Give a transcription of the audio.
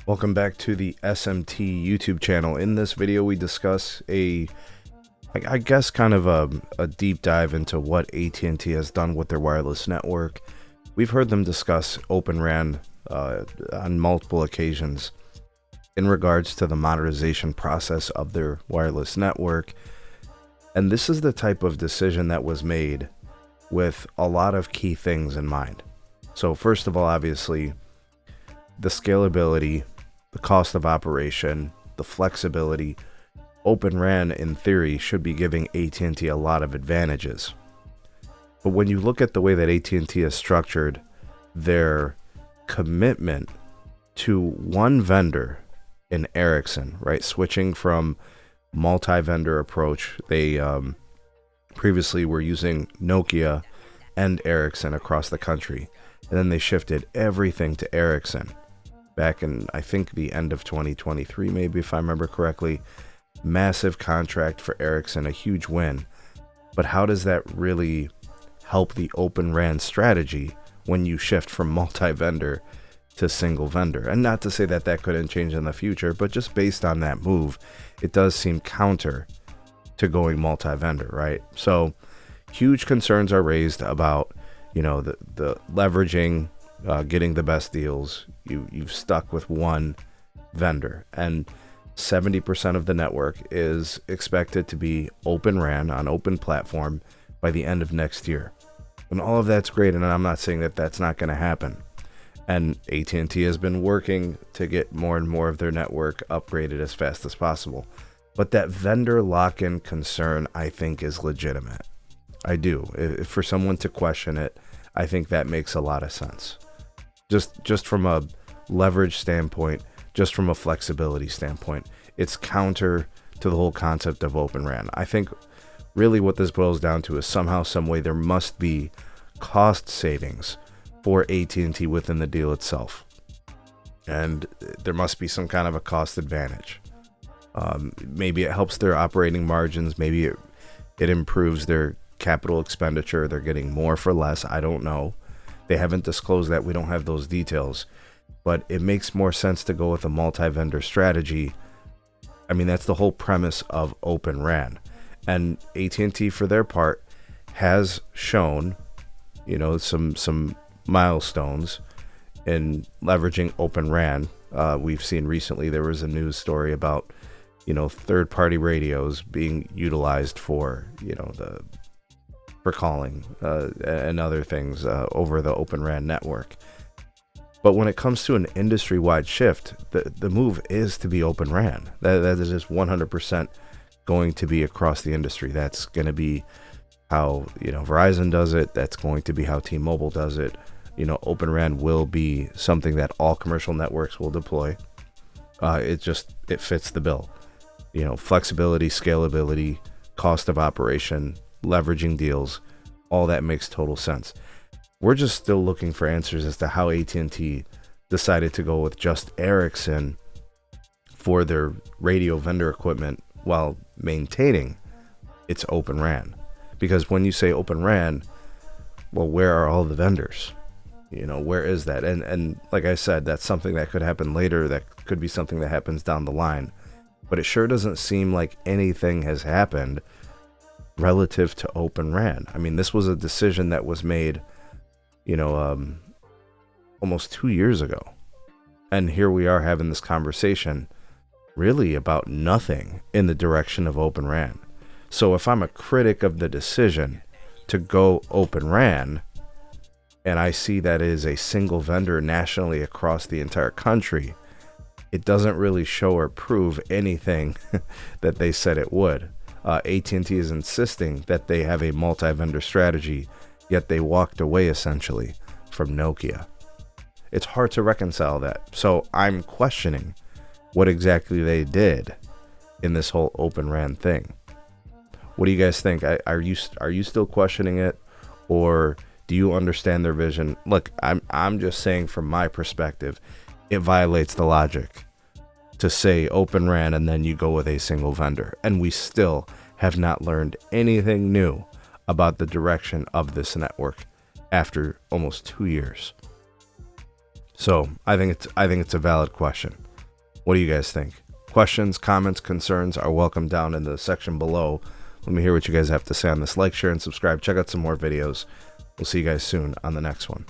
Welcome back to the SMT YouTube channel. In this video, we discuss I guess kind of a deep dive into what AT&T has done with their wireless network. We've heard them discuss Open RAN on multiple occasions in regards to the modernization process of their wireless network. And this is the type of decision that was made with a lot of key things in mind. So first of all, obviously, the scalability, the cost of operation, the flexibility. Open RAN, in theory, should be giving AT&T a lot of advantages. But when you look at the way that AT&T has structured their commitment to one vendor in Ericsson, right? Switching from multi-vendor approach. They previously were using Nokia and Ericsson across the country. And then they shifted everything to Ericsson back in, I think, the end of 2023, maybe, if I remember correctly. Massive contract for Ericsson, a huge win. But how does that really help the Open RAN strategy when you shift from multi-vendor to single vendor? And not to say that that couldn't change in the future, but just based on that move, it does seem counter to going multi-vendor, right? So huge concerns are raised about, the leveraging, getting the best deals. You've stuck with one vendor, and 70% of the network is expected to be Open RAN on open platform by the end of next year. And all of that's great, and I'm not saying that that's not going to happen. And AT&T has been working to get more and more of their network upgraded as fast as possible. But that vendor lock-in concern, I think, is legitimate. I do. If for someone to question it, I think that makes a lot of sense. Just from a leverage standpoint, just from a flexibility standpoint, it's counter to the whole concept of Open RAN. I think really what this boils down to is somehow, some way, there must be cost savings for AT&T within the deal itself. And there must be some kind of a cost advantage. Maybe it helps their operating margins. Maybe it improves their capital expenditure. They're getting more for less. I don't know. They haven't disclosed that. We don't have those details. But it makes more sense to go with a multi-vendor strategy. I mean, that's the whole premise of Open RAN. And AT&T, for their part, has shown, some milestones in leveraging Open RAN. We've seen recently there was a news story about, third-party radios being utilized for, for calling and other things over the Open RAN network. But when it comes to an industry-wide shift, the move is to be Open RAN. That is just 100% going to be across the industry. That's going to be how Verizon does it. That's going to be how T-Mobile does it. Open RAN will be something that all commercial networks will deploy. It fits the bill. Flexibility, scalability, cost of operation, leveraging deals, all that makes total sense. We're just still looking for answers as to how AT&T decided to go with just Ericsson for their radio vendor equipment while maintaining its Open RAN. Because when you say Open RAN, well, where are all the vendors? Where is that? And like I said, that's something that could happen later. That could be something that happens down the line. But it sure doesn't seem like anything has happened relative to Open RAN. I mean, this was a decision that was made, almost 2 years ago. And here we are having this conversation really about nothing in the direction of Open RAN. So if I'm a critic of the decision to go Open RAN, and I see that it is a single vendor nationally across the entire country, it doesn't really show or prove anything that they said it would. AT&T is insisting that they have a multi-vendor strategy, yet they walked away essentially from Nokia. It's hard to reconcile that. So I'm questioning what exactly they did in this whole Open RAN thing. What do you guys think? Are you still questioning it, or do you understand their vision? Look, I'm just saying from my perspective, it violates the logic to say Open RAN and then you go with a single vendor. And we still have not learned anything new about the direction of this network after almost 2 years. So I think it's a valid question. What do you guys think? Questions, comments, concerns are welcome down in the section below. Let me hear what you guys have to say on this. Like, share, and subscribe. Check out some more videos. We'll see you guys soon on the next one.